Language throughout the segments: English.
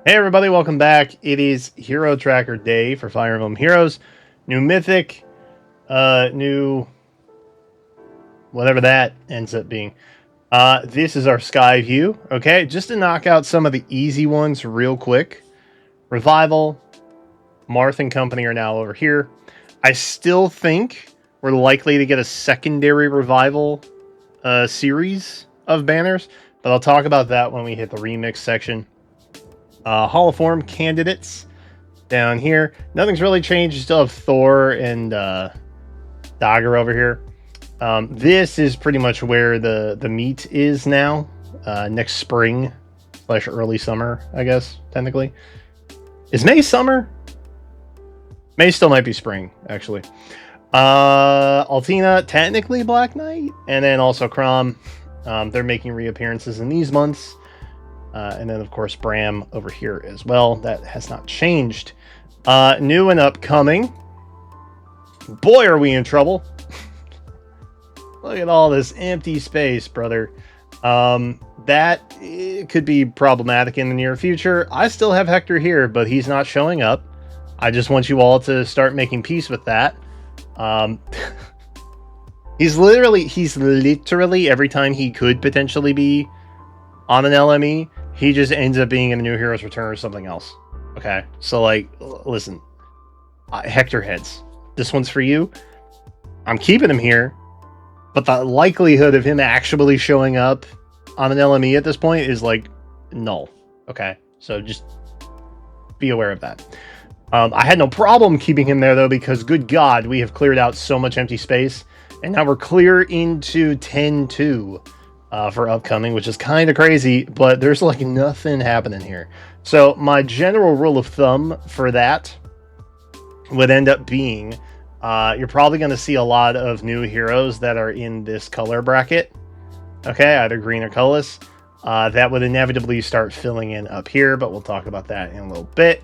Hey everybody, welcome back. It is Hero Tracker Day for Fire Emblem Heroes. New Mythic, new whatever that ends up being. This is our Sky View. Okay, just to knock out some of the easy ones real quick. Revival, Marth and company are now over here. I still think we're likely to get a secondary Revival series of banners, but I'll talk about that when we hit the remix section. Hall of Form candidates down here. Nothing's really changed. You still have Thor and Dagger over here. This is pretty much where the meat is now. Next spring / early summer, I guess, technically. Is May summer? May still might be spring, actually. Altina, technically Black Knight. And then also Chrom. They're making reappearances in these months. And then, of course, Bram over here as well. That has not changed. New and upcoming. Boy, are we in trouble. Look at all this empty space, brother. That could be problematic in the near future. I still have Hector here, but he's not showing up. I just want you all to start making peace with that. He's literally every time he could potentially be on an LME, he just ends up being in the New Heroes Return or something else. Okay, so like, listen, Hector heads. This one's for you. I'm keeping him here, but the likelihood of him actually showing up on an LME at this point is like null. Okay, so just be aware of that. I had no problem keeping him there though, because good God, we have cleared out so much empty space, and now we're clear into 10-2. For upcoming, which is kind of crazy, but there's like nothing happening here. So my general rule of thumb for that would end up being you're probably going to see a lot of new heroes that are in this color bracket. Okay, either green or colorless. That would inevitably start filling in up here, but we'll talk about that in a little bit.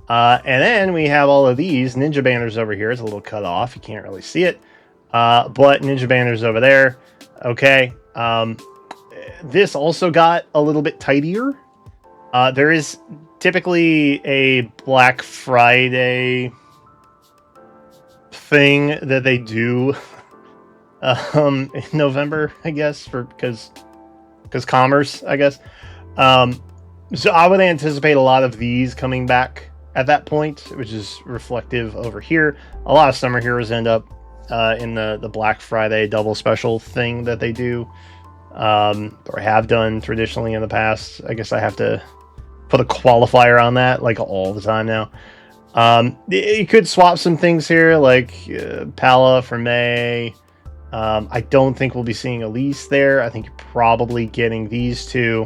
And then we have all of these ninja banners over here. It's a little cut off. You can't really see it. But ninja banners over there. Okay. This also got a little bit tidier. There is typically a Black Friday thing that they do in November, I guess, because commerce, I guess. So I would anticipate a lot of these coming back at that point, which is reflective over here. A lot of summer heroes end up in the Black Friday double special thing that they do, or have done traditionally in the past. I guess I have to put a qualifier on that, like all the time now. You could swap some things here, like Pala for May. I don't think we'll be seeing Elise there. I think you're probably getting these two.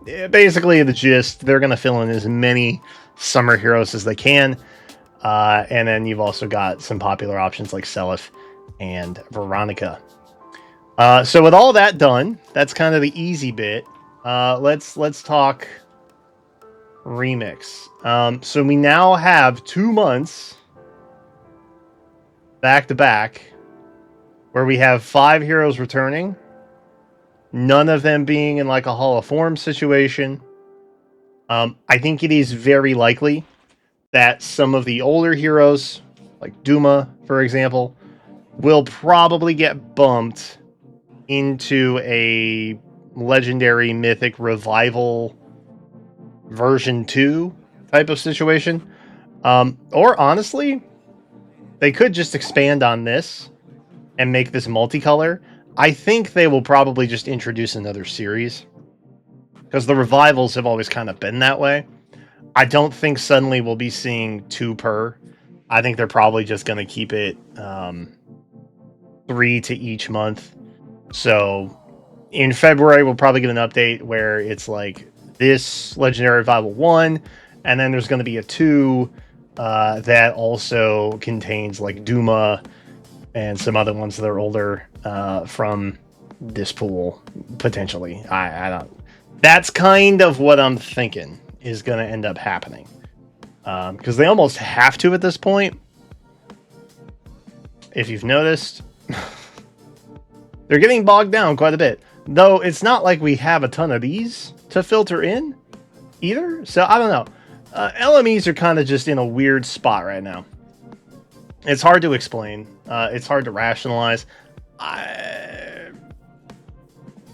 Basically, the gist, they're going to fill in as many summer heroes as they can. And then you've also got some popular options like Seliph and Veronica. So with all that done, that's kind of the easy bit. Let's talk remix. So we now have 2 months back to back where we have 5 heroes returning. None of them being in like a Hall of Form situation. I think it is very likely that some of the older heroes, like Duma, for example, will probably get bumped into a legendary mythic revival version 2 type of situation. Or honestly, they could just expand on this and make this multicolor. I think they will probably just introduce another series, because the revivals have always kind of been that way. I don't think suddenly we'll be seeing 2 per. I think they're probably just going to keep it 3 to each month. So in February, we'll probably get an update where it's like this Legendary Revival 1, and then there's going to be a 2 that also contains like Duma and some other ones that are older from this pool, potentially. I don't. That's kind of what I'm thinking is going to end up happening, because they almost have to at this point. If you've noticed, they're getting bogged down quite a bit. Though it's not like we have a ton of these to filter in. either. So I don't know. LMEs are kind of just in a weird spot right now. It's hard to explain. It's hard to rationalize.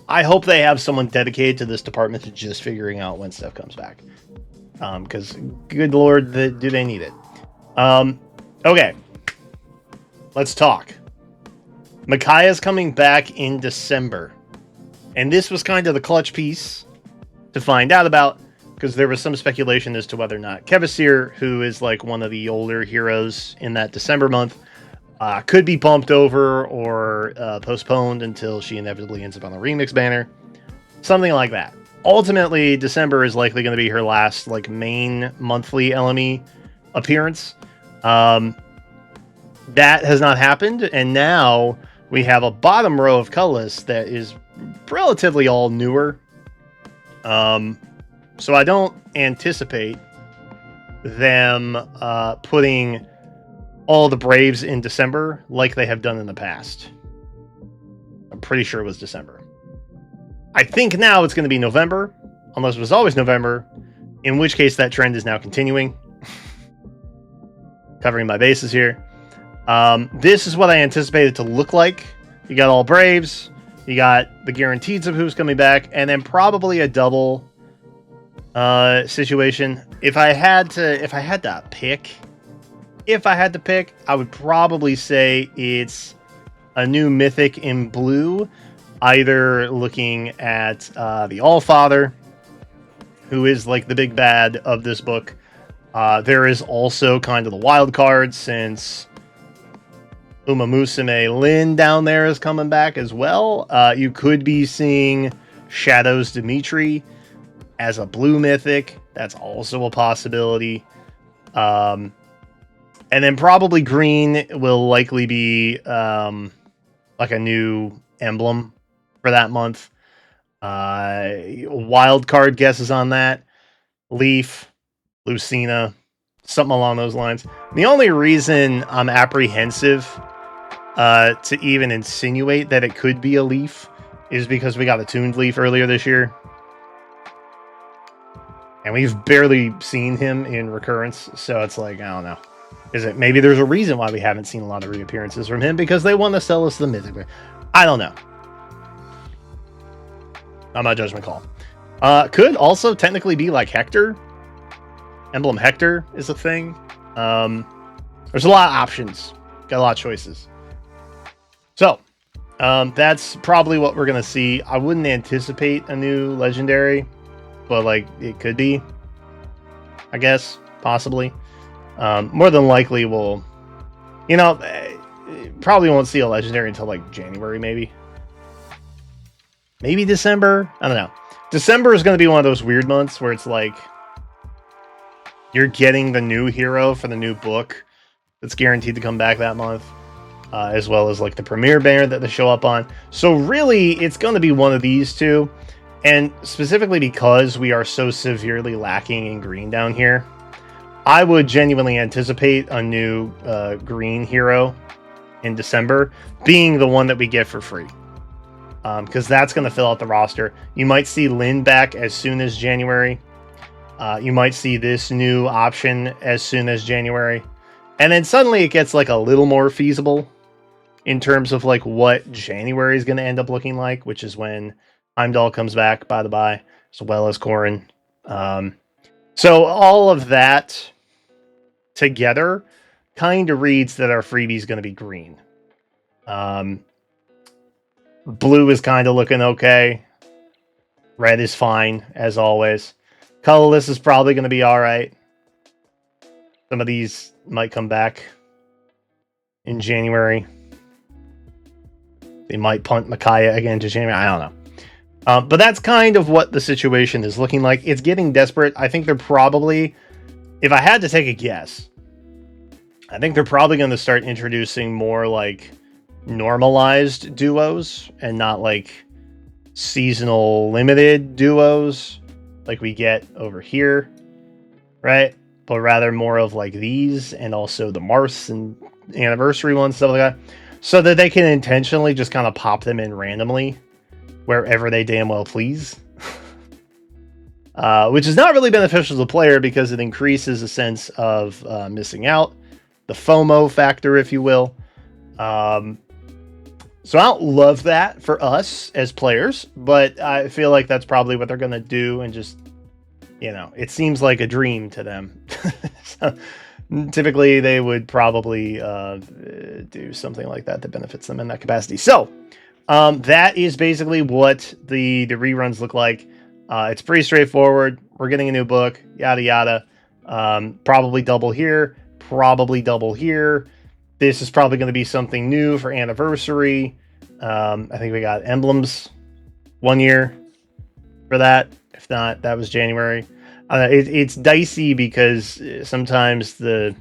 I hope they have someone dedicated to this department to just figuring out when stuff comes back. Because, good lord, do they need it? Okay. Let's talk. Micaiah's coming back in December. And this was kind of the clutch piece to find out about, because there was some speculation as to whether or not Kevasir, who is like one of the older heroes in that December month, could be bumped over or postponed until she inevitably ends up on the remix banner. Something like that. Ultimately, December is likely going to be her last like main monthly LME appearance. That has not happened, and now we have a bottom row of colors that is relatively all newer. So I don't anticipate them putting all the Braves in December like they have done in the past. I'm pretty sure it was December. I think now it's going to be November, unless it was always November, in which case that trend is now continuing. Covering my bases here. This is what I anticipated it to look like. You got all Braves, you got the guarantees of who's coming back, and then probably a double situation. If I had to pick, I would probably say it's a new mythic in blue, either looking at the Allfather, who is like the big bad of this book. There is also kind of the wild card, since Uma Musume Lin down there is coming back as well. You could be seeing Shadows Dimitri as a blue mythic. That's also a possibility. And then probably green will likely be like a new emblem for that month. Wild card guesses on that. Leaf, Lucina, something along those lines. The only reason I'm apprehensive to even insinuate that it could be a Leaf is because we got a tuned Leaf earlier this year. And we've barely seen him in recurrence, so it's like, I don't know. Is it maybe there's a reason why we haven't seen a lot of reappearances from him, because they want to sell us the mythic? I don't know. Not my judgment call. Could also technically be like Hector. Emblem Hector is a thing. There's a lot of options. Got a lot of choices. So, that's probably what we're going to see. I wouldn't anticipate a new legendary, but like it could be, I guess, possibly. More than likely we'll, probably won't see a legendary until like January, maybe December. I don't know. December is going to be one of those weird months where it's like you're getting the new hero for the new book that's guaranteed to come back that month, as well as like the premiere banner that they show up on. So really, it's going to be one of these two. And specifically because we are so severely lacking in green down here, I would genuinely anticipate a new green hero in December being the one that we get for free. Because that's going to fill out the roster. You might see Lin back as soon as January. You might see this new option as soon as January. And then suddenly it gets like a little more feasible in terms of like what January is going to end up looking like, which is when Heimdall comes back, by the by, as well as Corrin. So all of that together kind of reads that our freebie is going to be green. Blue is kind of looking okay. Red is fine, as always. Colorless is probably going to be all right. Some of these might come back in January. They might punt Micaiah again to January. I don't know. But that's kind of what the situation is looking like. It's getting desperate. I think they're probably, if I had to take a guess, I think they're probably going to start introducing more like normalized duos and not like seasonal limited duos like we get over here, right? But rather more of like these, and also the Mars and anniversary ones, stuff like that, so that they can intentionally just kind of pop them in randomly wherever they damn well please. which is not really beneficial to the player because it increases a sense of missing out, the FOMO factor, if you will. So I don't love that for us as players, but I feel like that's probably what they're going to do, and just, it seems like a dream to them. So, typically, they would probably do something like that benefits them in that capacity. So that is basically what the reruns look like. It's pretty straightforward. We're getting a new book, yada yada. Probably double here, probably double here. This is probably going to be something new for anniversary. I think we got emblems 1 year for that. If not, that was January. It's dicey because sometimes the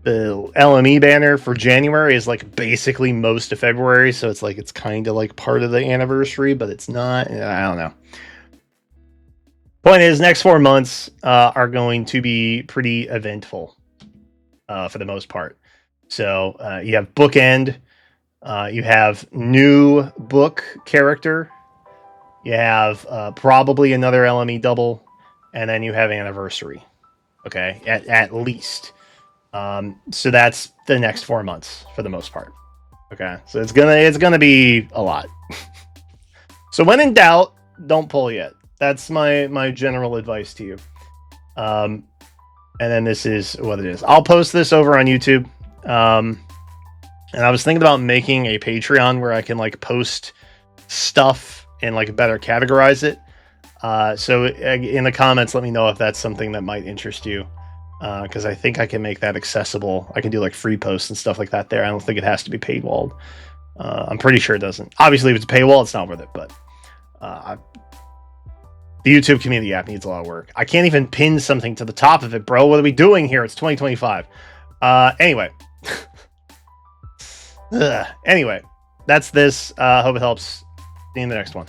LME banner for January is like basically most of February, so it's like it's kind of like part of the anniversary, but it's not. I don't know. Point is, next 4 months are going to be pretty eventful for the most part. So you have Bookend, you have new book character, you have probably another LME double, and then you have Anniversary. Okay, at least. So that's the next 4 months for the most part. Okay, so it's gonna be a lot. So when in doubt, don't pull yet. That's my general advice to you. And then this is what it is. I'll post this over on YouTube. And I was thinking about making a Patreon where I can like post stuff and like better categorize it. So in the comments, let me know if that's something that might interest you. Because I think I can make that accessible. I can do like free posts and stuff like that there. I don't think it has to be paywalled. I'm pretty sure it doesn't. Obviously, if it's a paywall, it's not worth it. But the YouTube community app needs a lot of work. I can't even pin something to the top of it, bro. What are we doing here? It's 2025. Anyway. Anyway, that's this. Hope it helps. See you in the next one.